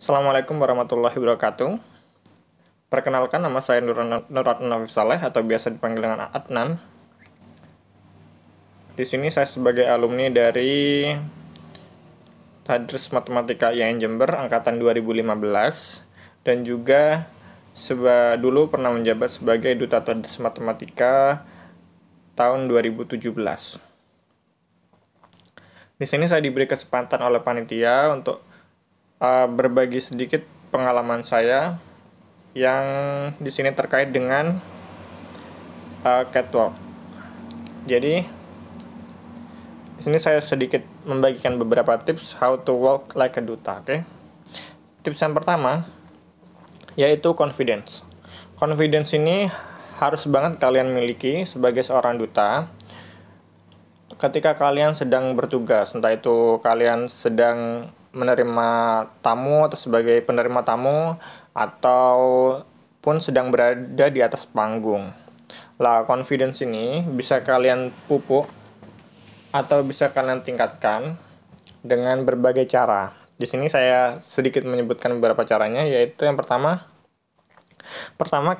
Assalamualaikum warahmatullahi wabarakatuh. Perkenalkan, nama saya Nuratna Afif Saleh atau biasa dipanggil dengan Adnan. Di sini saya sebagai alumni dari Tadris Matematika IAIN Jember angkatan 2015 dan juga dulu pernah menjabat sebagai Duta Tadris Matematika tahun 2017. Di sini saya diberi kesempatan oleh panitia untuk berbagi sedikit pengalaman saya yang di sini terkait dengan catwalk. Jadi di sini saya sedikit membagikan beberapa tips how to walk like a duta. Oke. Tips yang pertama yaitu confidence. Confidence ini harus banget kalian miliki sebagai seorang duta. Ketika kalian sedang bertugas, entah itu kalian sedang menerima tamu atau sebagai penerima tamu ataupun sedang berada di atas panggung. Lah, confidence ini bisa kalian pupuk atau bisa kalian tingkatkan dengan berbagai cara. Di sini saya sedikit menyebutkan beberapa caranya, yaitu yang pertama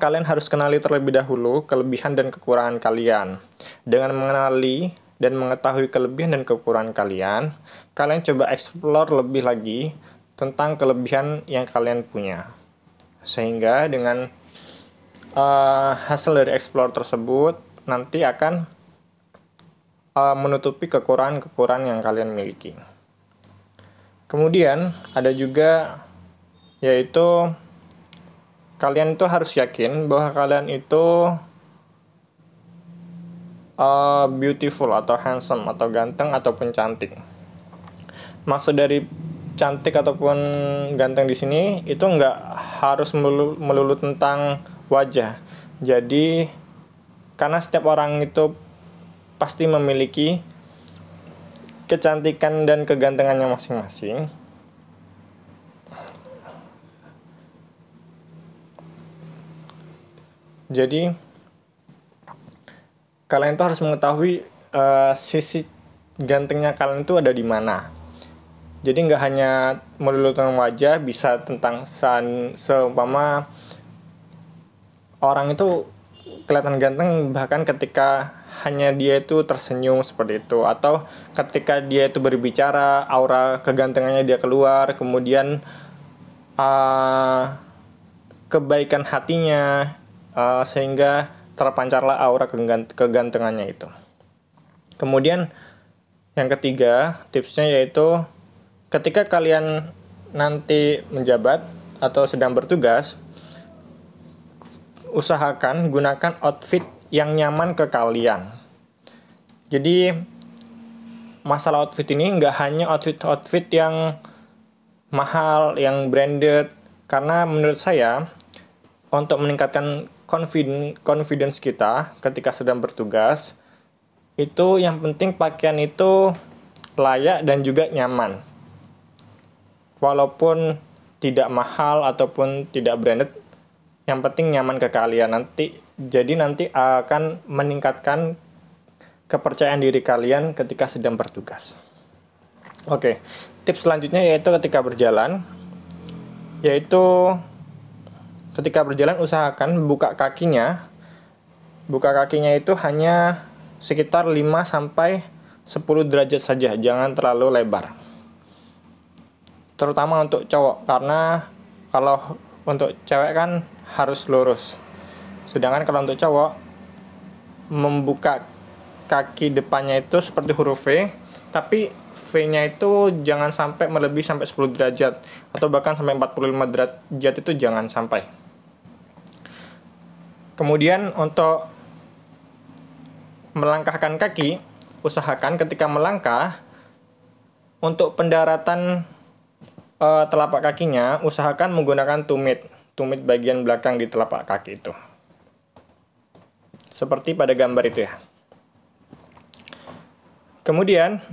kalian harus kenali terlebih dahulu kelebihan dan kekurangan kalian. Dengan mengenali dan mengetahui kelebihan dan kekurangan kalian, kalian coba explore lebih lagi tentang kelebihan yang kalian punya. Sehingga dengan hasil dari explore tersebut nanti akan menutupi kekurangan-kekurangan yang kalian miliki. Kemudian ada juga yaitu kalian itu harus yakin bahwa kalian itu beautiful atau handsome atau ganteng ataupun cantik. Maksud dari cantik ataupun ganteng di sini itu nggak harus melulu tentang wajah. Jadi karena setiap orang itu pasti memiliki kecantikan dan kegantengannya masing-masing. Jadi kalian tuh harus mengetahui sisi gantengnya kalian itu ada di mana. Jadi nggak hanya melulu tentang wajah, bisa tentang seumpama orang itu kelihatan ganteng bahkan ketika hanya dia itu tersenyum seperti itu, atau ketika dia itu berbicara aura kegantengannya dia keluar, kemudian kebaikan hatinya sehingga terpancarlah aura kegantengannya itu. Kemudian yang ketiga tipsnya yaitu ketika kalian nanti menjabat atau sedang bertugas, usahakan gunakan outfit yang nyaman ke kalian. Jadi masalah outfit ini nggak hanya outfit yang mahal, yang branded, karena menurut saya untuk meningkatkan confidence kita ketika sedang bertugas, itu yang penting pakaian itu layak dan juga nyaman. Walaupun tidak mahal ataupun tidak branded, yang penting nyaman ke kalian. Jadi nanti akan meningkatkan kepercayaan diri kalian ketika sedang bertugas. Oke, tips selanjutnya yaitu ketika berjalan, usahakan buka kakinya. Buka kakinya itu hanya sekitar 5-10 derajat saja, jangan terlalu lebar. Terutama untuk cowok, karena kalau untuk cewek kan harus lurus. Sedangkan kalau untuk cowok, membuka kaki depannya itu seperti huruf V, tapi V-nya itu jangan sampai melebihi sampai 10 derajat atau bahkan sampai 45 derajat, itu jangan sampai. Kemudian untuk melangkahkan kaki, usahakan ketika melangkah untuk pendaratan telapak kakinya, usahakan menggunakan tumit bagian belakang di telapak kaki itu. Seperti pada gambar itu ya. Kemudian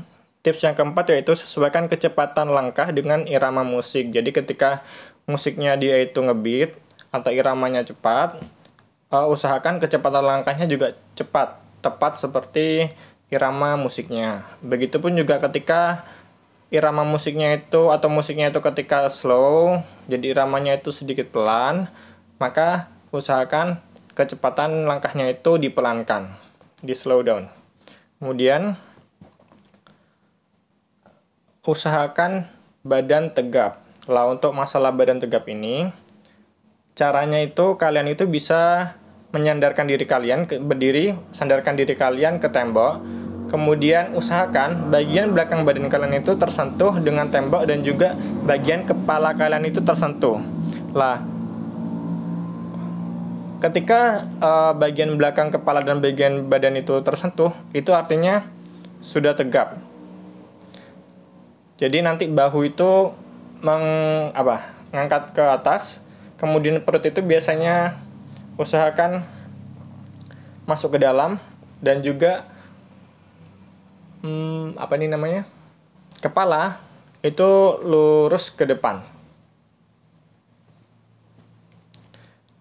tips yang keempat yaitu sesuaikan kecepatan langkah dengan irama musik. Jadi ketika musiknya dia itu ngebeat atau iramanya cepat, usahakan kecepatan langkahnya juga tepat seperti irama musiknya. Begitupun juga ketika irama musiknya itu atau musiknya itu ketika slow, jadi iramanya itu sedikit pelan, maka usahakan kecepatan langkahnya itu dipelankan, di slow down. Kemudian usahakan badan tegap. Lah untuk masalah badan tegap ini, caranya itu kalian itu bisa menyandarkan diri kalian berdiri, sandarkan diri kalian ke tembok. Kemudian usahakan bagian belakang badan kalian itu tersentuh dengan tembok dan juga bagian kepala kalian itu tersentuh. Lah, ketika bagian belakang kepala dan bagian badan itu tersentuh, itu artinya sudah tegap. Jadi nanti bahu itu ngangkat ke atas, kemudian perut itu biasanya usahakan masuk ke dalam dan juga kepala itu lurus ke depan.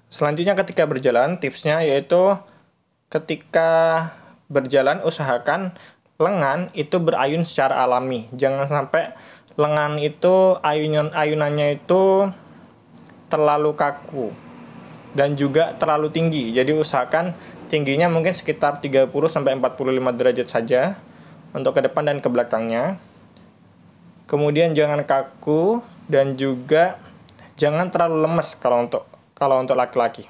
Selanjutnya ketika berjalan, tipsnya yaitu ketika berjalan usahakan lengan itu berayun secara alami. Jangan sampai lengan itu ayunannya itu terlalu kaku dan juga terlalu tinggi. Jadi usahakan tingginya mungkin sekitar 30 sampai 45 derajat saja untuk ke depan dan ke belakangnya. Kemudian jangan kaku dan juga jangan terlalu lemes kalau untuk laki-laki.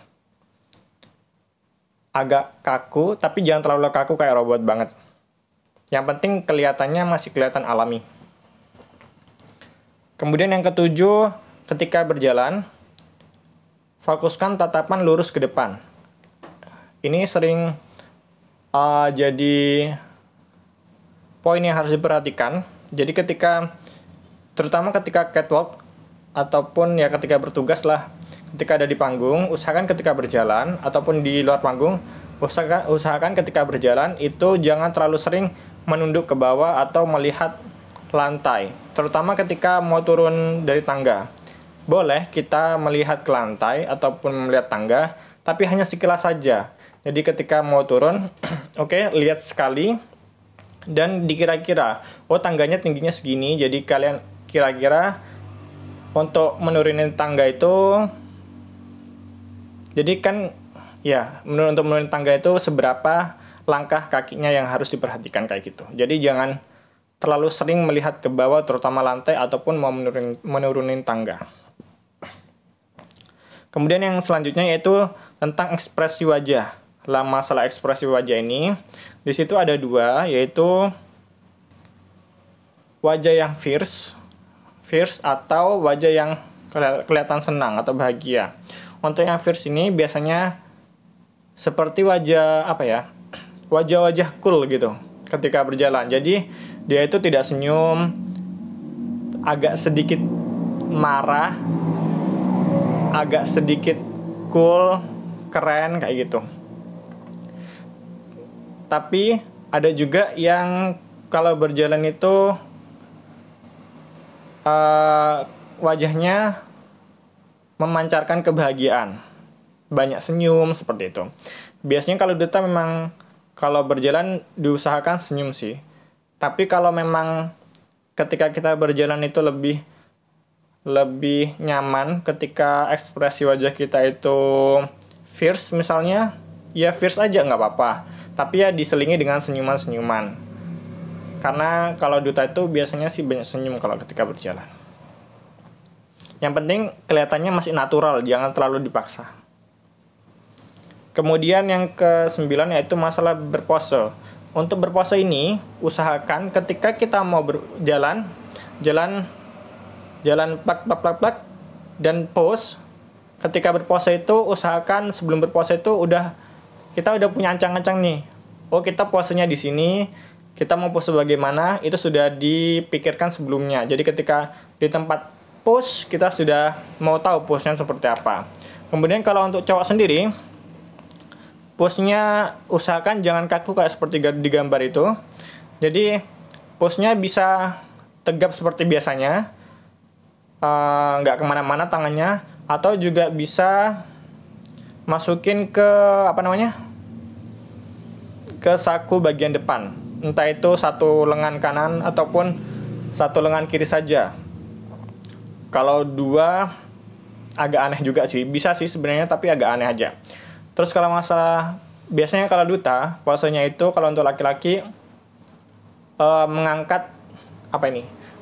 Agak kaku tapi jangan terlalu kaku kayak robot banget. Yang penting kelihatannya masih kelihatan alami. Kemudian yang ketujuh, ketika berjalan, fokuskan tatapan lurus ke depan. Ini sering jadi poin yang harus diperhatikan. Jadi terutama ketika catwalk ataupun ya ketika bertugas lah, ketika ada di panggung, usahakan ketika berjalan ataupun di luar panggung, usahakan ketika berjalan itu jangan terlalu sering menunduk ke bawah atau melihat lantai, terutama ketika mau turun dari tangga. Boleh kita melihat ke lantai ataupun melihat tangga, tapi hanya sekilas saja. Jadi ketika mau turun, oke, lihat sekali dan dikira-kira, oh tangganya tingginya segini, jadi kalian kira-kira untuk menurunin tangga itu, jadi kan ya untuk menurunin tangga itu seberapa langkah kakinya yang harus diperhatikan kayak gitu. Jadi jangan terlalu sering melihat ke bawah, terutama lantai ataupun mau menurunin tangga. Kemudian yang selanjutnya yaitu tentang ekspresi wajah. Lah masalah ekspresi wajah ini, di situ ada dua, yaitu wajah yang fierce atau wajah yang kelihatan senang atau bahagia. Untuk yang fierce ini biasanya seperti wajah-wajah cool gitu ketika berjalan. Jadi dia itu tidak senyum, agak sedikit marah, agak sedikit cool, keren kayak gitu. Tapi ada juga yang kalau berjalan itu wajahnya memancarkan kebahagiaan, banyak senyum seperti itu. Biasanya kalau duta memang kalau berjalan diusahakan senyum sih. Tapi kalau memang ketika kita berjalan itu lebih nyaman ketika ekspresi wajah kita itu fierce misalnya, ya fierce aja nggak apa-apa. Tapi ya diselingi dengan senyuman-senyuman. Karena kalau duta itu biasanya sih banyak senyum kalau ketika berjalan. Yang penting kelihatannya masih natural, jangan terlalu dipaksa. Kemudian yang ke-9 yaitu masalah berpose. Untuk berpose ini, usahakan ketika kita mau berjalan, jalan plak dan pose. Ketika berpose itu usahakan sebelum berpose itu kita udah punya ancang-ancang nih. Oh, kita posenya di sini, kita mau pose bagaimana, itu sudah dipikirkan sebelumnya. Jadi ketika di tempat pose, kita sudah mau tahu pose-nya seperti apa. Kemudian kalau untuk cowok sendiri, pose-nya usahakan jangan kaku kayak seperti di gambar itu. Jadi pose-nya bisa tegap seperti biasanya, nggak kemana-mana tangannya, atau juga bisa masukin ke ke saku bagian depan, entah itu satu lengan kanan ataupun satu lengan kiri saja. Kalau dua agak aneh juga sih, bisa sih sebenarnya tapi agak aneh aja. Terus kalau masalah, biasanya kalau duta posenya itu kalau untuk laki-laki mengangkat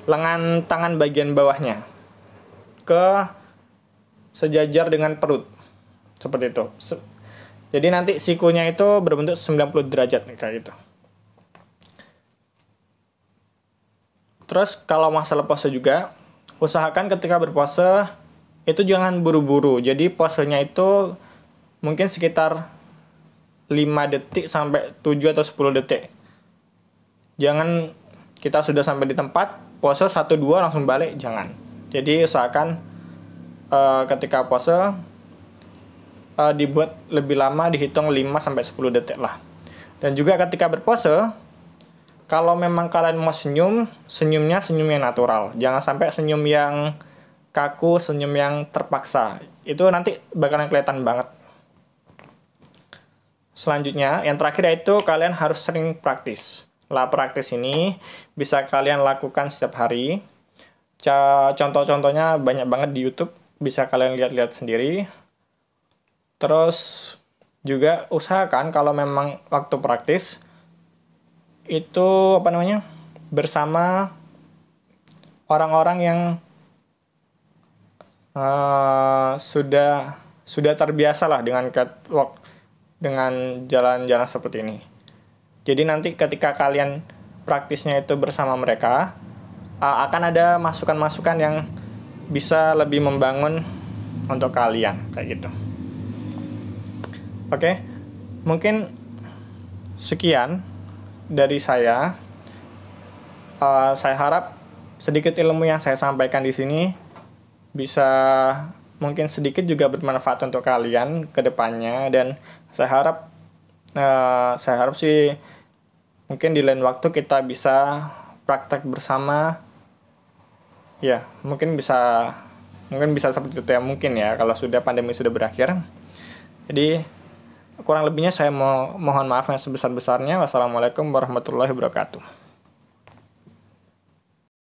lengan tangan bagian bawahnya ke sejajar dengan perut, seperti itu. Jadi nanti sikunya itu berbentuk 90 derajat kayak gitu. Terus kalau masalah pose juga, usahakan ketika berpose itu jangan buru-buru. Jadi posenya itu mungkin sekitar 5 detik sampai 7 atau 10 detik. Jangan kita sudah sampai di tempat, pose 1-2 langsung balik, jangan. Jadi usahakan ketika pose dibuat lebih lama, dihitung 5 sampai 10 detik lah. Dan juga ketika berpose, kalau memang kalian mau senyum, senyumnya senyum yang natural. Jangan sampai senyum yang kaku, senyum yang terpaksa. Itu nanti bakalan kelihatan banget. Selanjutnya, yang terakhir yaitu kalian harus sering praktis. Praktis ini bisa kalian lakukan setiap hari. Contoh-contohnya banyak banget di YouTube. Bisa kalian lihat-lihat sendiri. Terus juga usahakan kalau memang waktu praktis, itu bersama orang-orang yang sudah terbiasa lah dengan catwalk, dengan jalan-jalan seperti ini. Jadi nanti ketika kalian praktisnya itu bersama mereka, akan ada masukan-masukan yang bisa lebih membangun untuk kalian kayak gitu. Oke, mungkin sekian dari saya. Saya harap sedikit ilmu yang saya sampaikan di sini bisa mungkin sedikit juga bermanfaat untuk kalian ke depannya, dan saya harap sih mungkin di lain waktu kita bisa praktek bersama. Ya, mungkin bisa seperti itu ya, mungkin ya kalau sudah pandemi sudah berakhir. Jadi kurang lebihnya saya mohon maaf yang sebesar-besarnya. Wassalamualaikum warahmatullahi wabarakatuh.